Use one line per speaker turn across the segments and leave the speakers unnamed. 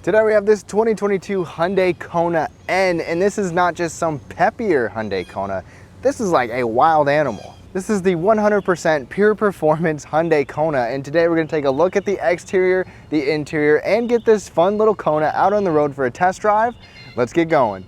Today we have this 2022 Hyundai Kona N, and this is not just some peppier Hyundai Kona. This is like a wild animal. This is the 100% pure performance Hyundai Kona, and today we're going to take a look at the exterior, the interior, and get this fun little Kona out on the road for a test drive. Let's get going.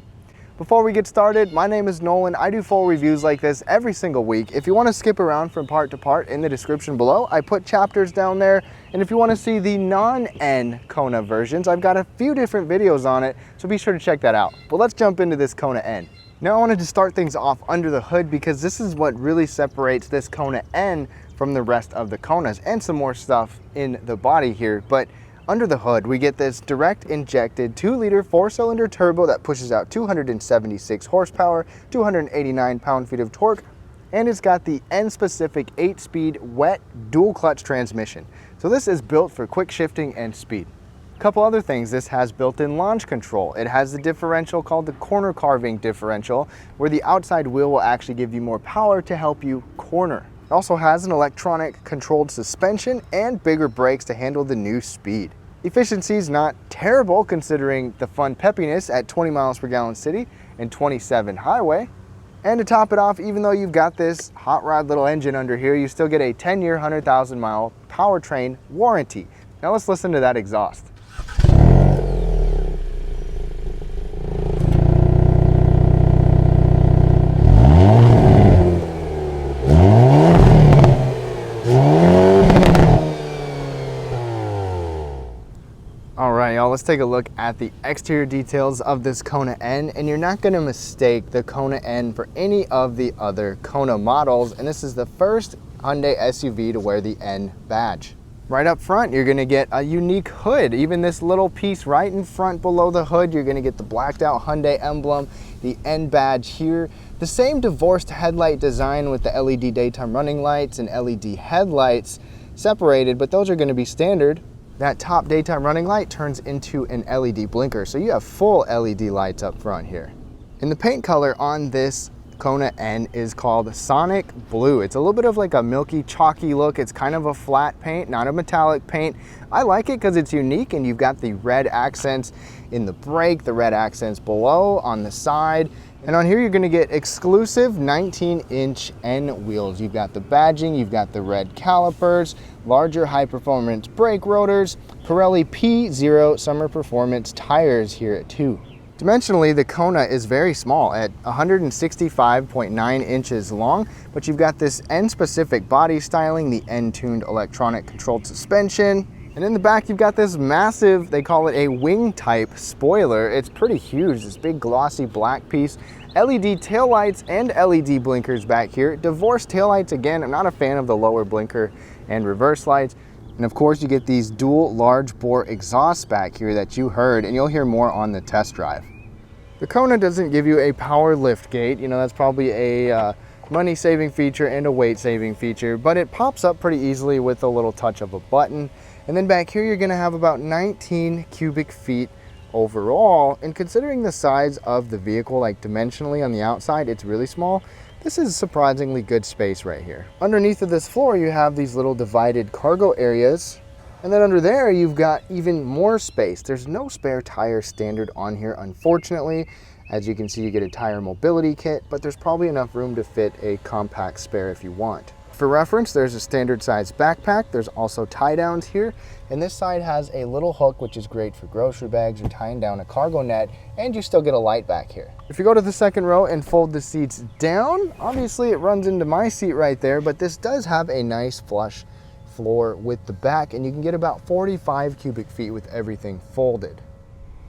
Before we get started, my name is Nolan. I do full reviews like this every single week. If you want to skip around from part to part, in the description below, I put chapters down there. And if you want to see the non-N Kona versions, I've got a few different videos on it, so be sure to check that out. But let's jump into this Kona N. Now I wanted to start things off under the hood because this is what really separates this Kona N from the rest of the Konas, and some more stuff in the body here. But under the hood, we get this direct injected 2-liter 4-cylinder turbo that pushes out 276 horsepower, 289 pound-feet of torque, and it's got the N-specific 8-speed wet dual clutch transmission. So this is built for quick shifting and speed. A couple other things, this has built-in launch control. It has the differential called the corner carving differential, where the outside wheel will actually give you more power to help you corner. It also has an electronic controlled suspension and bigger brakes to handle the new speed. Efficiency is not terrible considering the fun peppiness at 20 miles per gallon city and 27 highway. And to top it off, even though you've got this hot rod little engine under here, you still get a 10-year, 100,000 mile powertrain warranty. Now let's listen to that exhaust. Alright y'all, let's take a look at the exterior details of this Kona N, and you're not going to mistake the Kona N for any of the other Kona models, and this is the first Hyundai SUV to wear the N badge. Right up front, you're going to get a unique hood. Even this little piece right in front below the hood, you're going to get the blacked out Hyundai emblem, the N badge here. The same divorced headlight design with the LED daytime running lights and LED headlights separated, but those are going to be standard. That top daytime running light turns into an LED blinker, so you have full LED lights up front here. And the paint color on this Kona N is called Sonic Blue. It's a little bit of like a milky, chalky look. It's kind of a flat paint, not a metallic paint. I like it because it's unique, and you've got the red accents in the brake, the red accents below on the side. And on here, you're gonna get exclusive 19-inch N wheels. You've got the badging, you've got the red calipers, larger high-performance brake rotors, Pirelli P0 summer performance tires here too. Dimensionally, the Kona is very small at 165.9 inches long, but you've got this N-specific body styling, the N-tuned electronic controlled suspension. And in the back, you've got this massive, they call it a wing type spoiler. It's pretty huge, this big glossy black piece. LED taillights and LED blinkers back here. Divorced taillights, again, I'm not a fan of the lower blinker and reverse lights. And of course, you get these dual large bore exhausts back here that you heard, and you'll hear more on the test drive. The Kona doesn't give you a power lift gate. You know, that's probably a money saving feature and a weight saving feature, but it pops up pretty easily with a little touch of a button. And then back here, you're gonna have about 19 cubic feet overall. And considering the size of the vehicle, like dimensionally on the outside, it's really small. This is surprisingly good space right here. Underneath of this floor, you have these little divided cargo areas. And then under there, you've got even more space. There's no spare tire standard on here, unfortunately. As you can see, you get a tire mobility kit, but there's probably enough room to fit a compact spare if you want. For reference, there's a standard size backpack. There's also tie downs here. And this side has a little hook, which is great for grocery bags or tying down a cargo net, and you still get a light back here. If you go to the second row and fold the seats down, obviously it runs into my seat right there, but this does have a nice flush floor with the back, and you can get about 45 cubic feet with everything folded.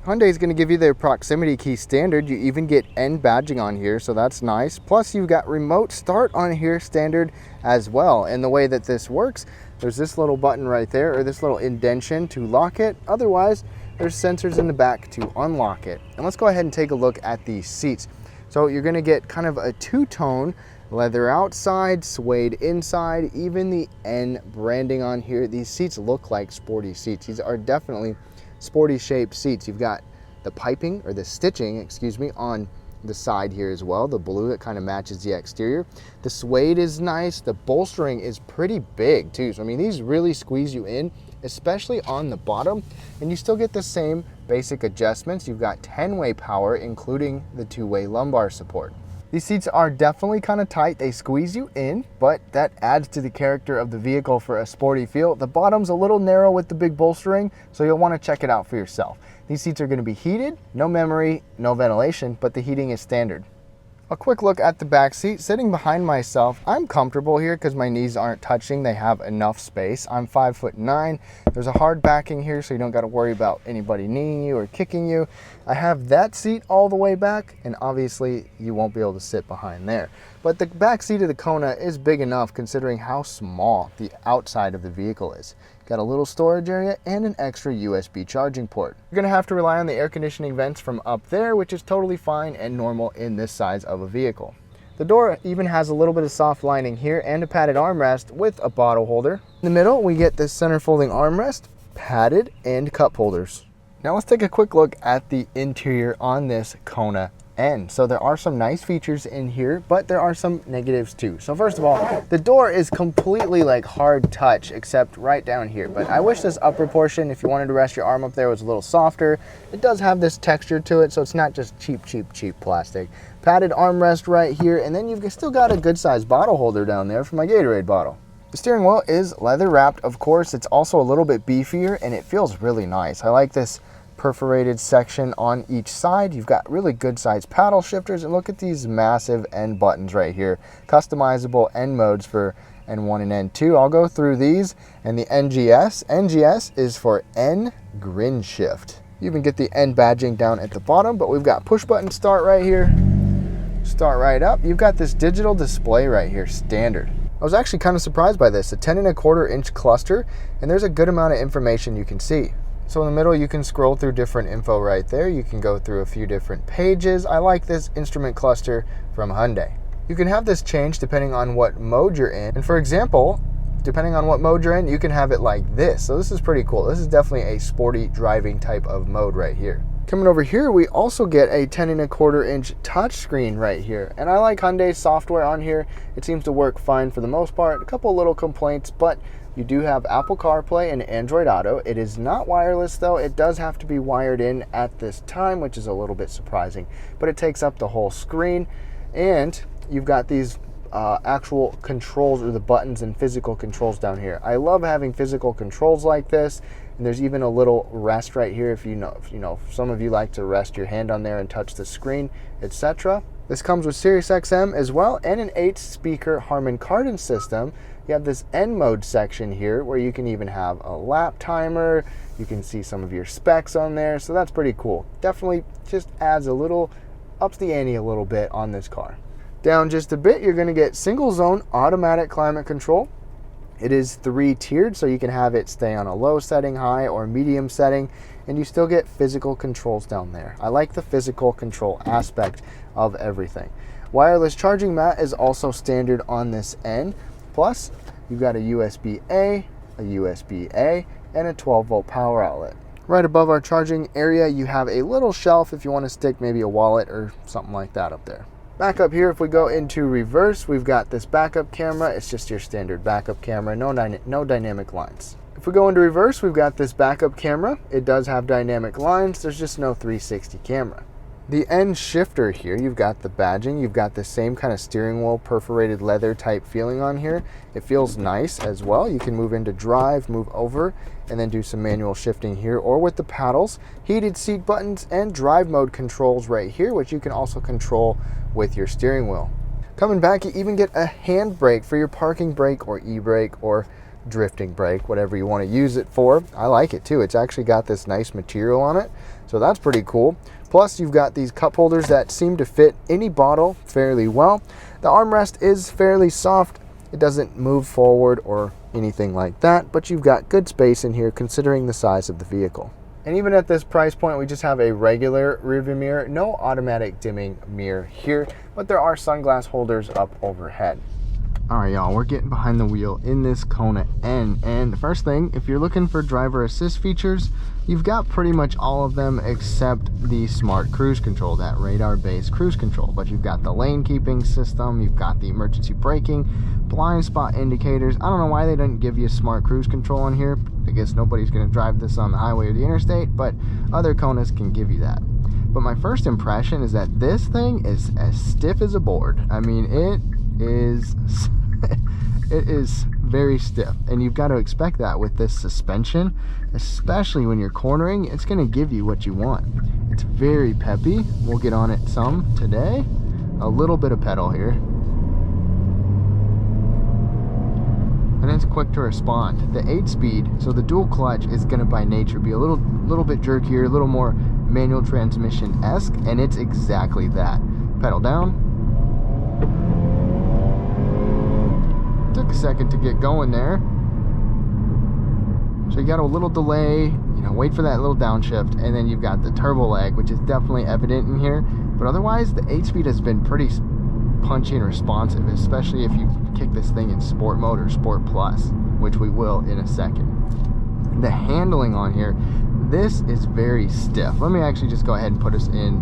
Hyundai is going to give you their proximity key standard. You even get N badging on here, so that's nice. Plus you've got remote start on here standard as well. And the way that this works, there's this little button right there, or this little indentation to lock it. Otherwise, there's sensors in the back to unlock it. And let's go ahead and take a look at these seats. So you're going to get kind of a two-tone leather outside, suede inside, even the N branding on here. These seats look like sporty seats. These are definitely sporty shaped seats. You've got the piping, or the stitching, excuse me, on the side here as well. The blue that kind of matches the exterior. The suede is nice. The bolstering is pretty big too. So I mean, these really squeeze you in, especially on the bottom, and you still get the same basic adjustments. You've got 10-way power, including the 2-way lumbar support. These seats are definitely kind of tight. They squeeze you in, but that adds to the character of the vehicle for a sporty feel. The bottom's a little narrow with the big bolstering, so you'll want to check it out for yourself. These seats are going to be heated, no memory, no ventilation, but the heating is standard. A quick look at the back seat. Sitting behind myself, I'm comfortable here because my knees aren't touching. They have enough space. I'm 5'9". There's a hard backing here, so you don't got to worry about anybody kneeing you or kicking you. I have that seat all the way back, and obviously you won't be able to sit behind there. But the back seat of the Kona is big enough considering how small the outside of the vehicle is. Got a little storage area and an extra USB charging port. You're gonna have to rely on the air conditioning vents from up there, which is totally fine and normal in this size of a vehicle. The door even has a little bit of soft lining here and a padded armrest with a bottle holder. In the middle, we get this center folding armrest, padded, and cup holders. Now let's take a quick look at the interior on this Kona N. So there are some nice features in here, but there are some negatives too. So first of all, the door is completely like hard touch except right down here. But I wish this upper portion, if you wanted to rest your arm up there, was a little softer. It does have this texture to it, so it's not just cheap plastic. Padded armrest right here, and then you've still got a good sized bottle holder down there for my Gatorade bottle. The steering wheel is leather wrapped, of course. It's also a little bit beefier and it feels really nice. I like this perforated section on each side. You've got really good sized paddle shifters, and look at these massive N buttons right here. Customizable N modes for N1 and N2. I'll go through these, and the NGS. NGS is for N Grin Shift. You even get the N badging down at the bottom, but we've got push button start right here. Start right up. You've got this digital display right here, standard. I was actually kind of surprised by this. A 10.25 inch cluster, and there's a good amount of information you can see. So in the middle, you can scroll through different info right there. You can go through a few different pages. I like this instrument cluster from Hyundai. You can have this change depending on what mode you're in. And for example, depending on what mode you're in, you can have it like this. So this is pretty cool. This is definitely a sporty driving type of mode right here. Coming over here, we also get a 10.25 inch touchscreen right here. And I like Hyundai's software on here. It seems to work fine for the most part. A couple little complaints, but you do have Apple CarPlay and Android Auto. It is not wireless though. It does have to be wired in at this time, which is a little bit surprising, but it takes up the whole screen. And you've got these actual controls, or the buttons and physical controls down here. I love having physical controls like this. And there's even a little rest right here if some of you like to rest your hand on there and touch the screen, etc. This comes with Sirius XM as well, and an 8-speaker Harman Kardon system. You have this N mode section here where you can even have a lap timer. You can see some of your specs on there, so that's pretty cool. Definitely just adds a little, ups the ante a little bit on this car. Down just a bit, you're going to get single zone automatic climate control. It is 3-tiered, so you can have it stay on a low setting, high, or medium setting, and you still get physical controls down there. I like the physical control aspect of everything. Wireless charging mat is also standard on this N. Plus, you've got a USB-A, a USB-A, and a 12-volt power outlet. Right above our charging area, you have a little shelf if you want to stick maybe a wallet or something like that up there. Back up here, if we go into reverse, we've got this backup camera. It's just your standard backup camera, no dynamic lines. If we go into reverse, we've got this backup camera. It does have dynamic lines. There's just no 360 camera. The N shifter here, you've got the badging. You've got the same kind of steering wheel, perforated leather type feeling on here. It feels nice as well. You can move into drive, move over, and then do some manual shifting here, or with the paddles. Heated seat buttons and drive mode controls right here, which you can also control with your steering wheel. Coming back, you even get a hand brake for your parking brake or e-brake or drifting brake, whatever you want to use it for. I like it too. It's actually got this nice material on it, so that's pretty cool. Plus, you've got these cup holders that seem to fit any bottle fairly well. The armrest is fairly soft. It doesn't move forward or anything like that, but you've got good space in here considering the size of the vehicle. And even at this price point, we just have a regular rearview mirror, no automatic dimming mirror here, but there are sunglass holders up overhead. All right, y'all, we're getting behind the wheel in this Kona N, and the first thing, if you're looking for driver assist features, you've got pretty much all of them except the smart cruise control, that radar-based cruise control. But you've got the lane keeping system, you've got the emergency braking, blind spot indicators. I don't know why they didn't give you smart cruise control on here. I guess nobody's going to drive this on the highway or the interstate, but other Konas can give you that. But my first impression is that this thing is as stiff as a board. I mean, it is very stiff, and you've got to expect that with this suspension, especially when you're cornering. It's going to give you what you want. It's very peppy. We'll get on it some today. A little bit of pedal here, and it's quick to respond. The 8-speed, so the dual clutch is going to by nature be a little bit jerkier, a little more manual transmission-esque, and it's exactly that. Pedal down. Took a second to get going there, so you got a little delay, you know, wait for that little downshift, and then you've got the turbo lag, which is definitely evident in here. But otherwise, the 8-speed has been pretty punchy and responsive, especially if you kick this thing in sport mode or sport plus, which we will in a second. The handling on here, this is very stiff. Let me actually just go ahead and put us in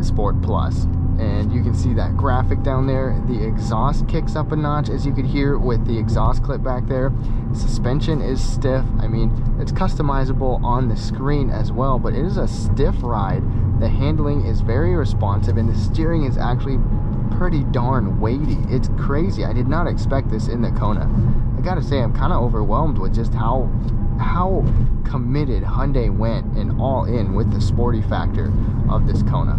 sport plus, and you can see that graphic down there. The exhaust kicks up a notch, as you could hear with the exhaust clip back there. Suspension is stiff. I mean, it's customizable on the screen as well, but it is a stiff ride. The handling is very responsive, and the steering is actually pretty darn weighty. It's crazy. I did not expect this in the Kona. I gotta say, I'm kind of overwhelmed with just how committed Hyundai went and all in with the sporty factor of this Kona.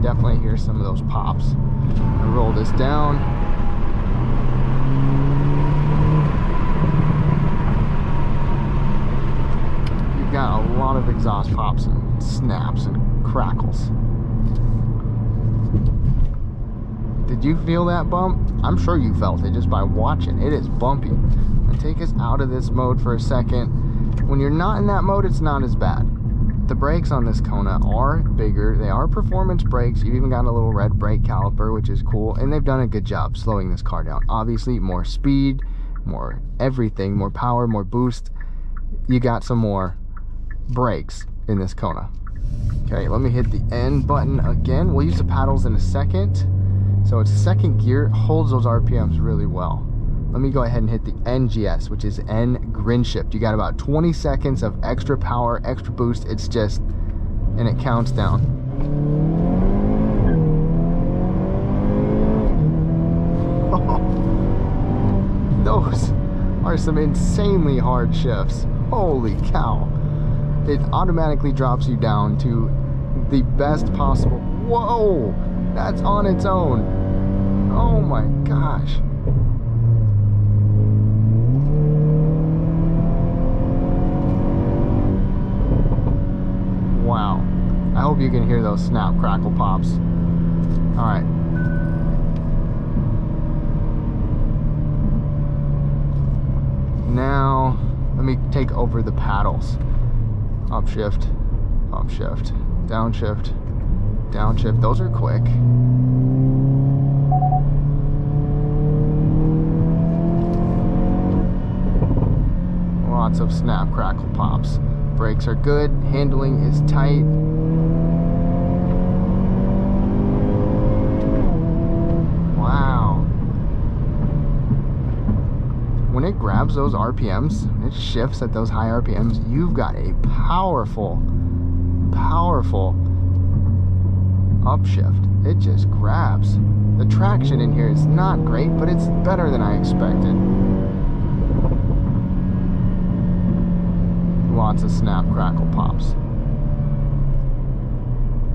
Definitely hear some of those pops. I roll this down. You've got a lot of exhaust pops and snaps and crackles. Did you feel that bump? I'm sure you felt it just by watching. It is bumpy. I'll take us out of this mode for a second. When you're not in that mode, it's not as bad. The brakes on this Kona are bigger. They are performance brakes. You've even got a little red brake caliper, which is cool, and they've done a good job slowing this car down. Obviously, more speed, more everything, more power, more boost. You got some more brakes in this Kona. Okay, let me hit the N button again. We'll use the paddles in a second. So it's second gear, holds those RPMs really well. Let me go ahead and hit the NGS, which is N Grin Shift. You got about 20 seconds of extra power, extra boost. It's just, and it counts down. Oh, those are some insanely hard shifts. Holy cow. It automatically drops you down to the best possible. Whoa, that's on its own. Oh my gosh. Wow. I hope you can hear those snap, crackle, pops. All right. Now, let me take over the paddles. Upshift, upshift, downshift, downshift. Those are quick. Lots of snap, crackle, pops. Brakes are good, handling is tight. Wow. When it grabs those RPMs, when it shifts at those high RPMs, you've got a powerful upshift. It just grabs. The traction in here is not great, but it's better than I expected. Lots of snap, crackle, pops.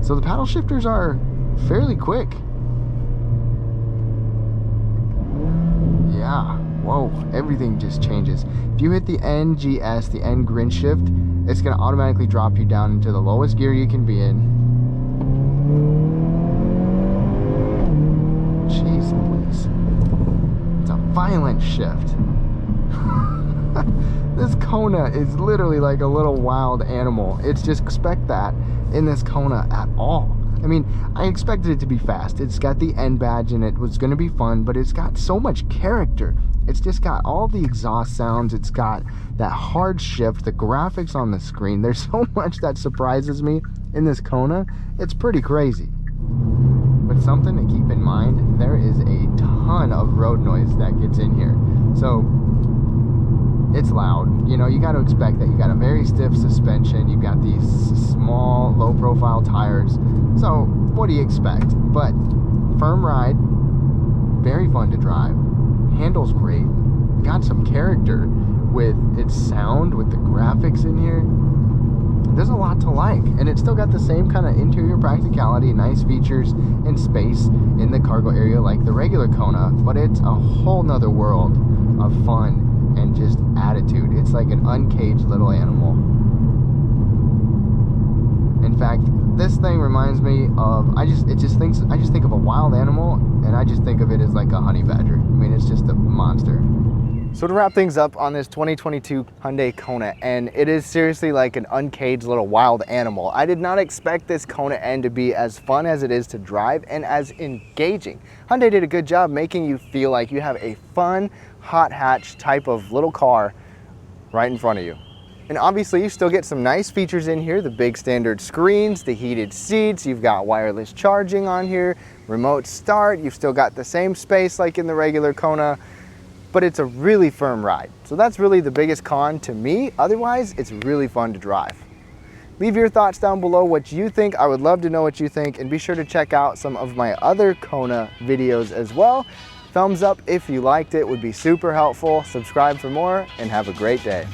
So the paddle shifters are fairly quick. Yeah, whoa, everything just changes. If you hit the NGS, the N Grin Shift, it's gonna automatically drop you down into the lowest gear you can be in. Jeez Louise. It's a violent shift. This Kona is literally like a little wild animal. It's just expect that in this Kona at all. I mean, I expected it to be fast. It's got the N badge and it was going to be fun, but it's got so much character. It's just got all the exhaust sounds. It's got that hard shift, the graphics on the screen. There's so much that surprises me in this Kona. It's pretty crazy. But something to keep in mind, there is a ton of road noise that gets in here. So it's loud. You know, you got to expect that. You got a very stiff suspension. You've got these small, low profile tires. So what do you expect? But firm ride, very fun to drive, handles great, got some character with its sound, with the graphics in here. There's a lot to like, and it's still got the same kind of interior practicality, nice features and space in the cargo area like the regular Kona, but it's a whole nother world of fun and just attitude. It's like an uncaged little animal. In fact, this thing reminds me of, I just think of a wild animal, and I just think of it as like a honey badger. I mean, it's just a monster. So to wrap things up on this 2022 Hyundai Kona N, it is seriously like an uncaged little wild animal. I did not expect this Kona N to be as fun as it is to drive and as engaging. Hyundai did a good job making you feel like you have a fun, hot hatch type of little car right in front of you. And obviously you still get some nice features in here, the big standard screens, the heated seats, you've got wireless charging on here, remote start, you've still got the same space like in the regular Kona, but it's a really firm ride. So that's really the biggest con to me. Otherwise, it's really fun to drive. Leave your thoughts down below what you think. I would love to know what you think, and be sure to check out some of my other Kona videos as well. Thumbs up if you liked it would be super helpful. Subscribe for more, and have a great day.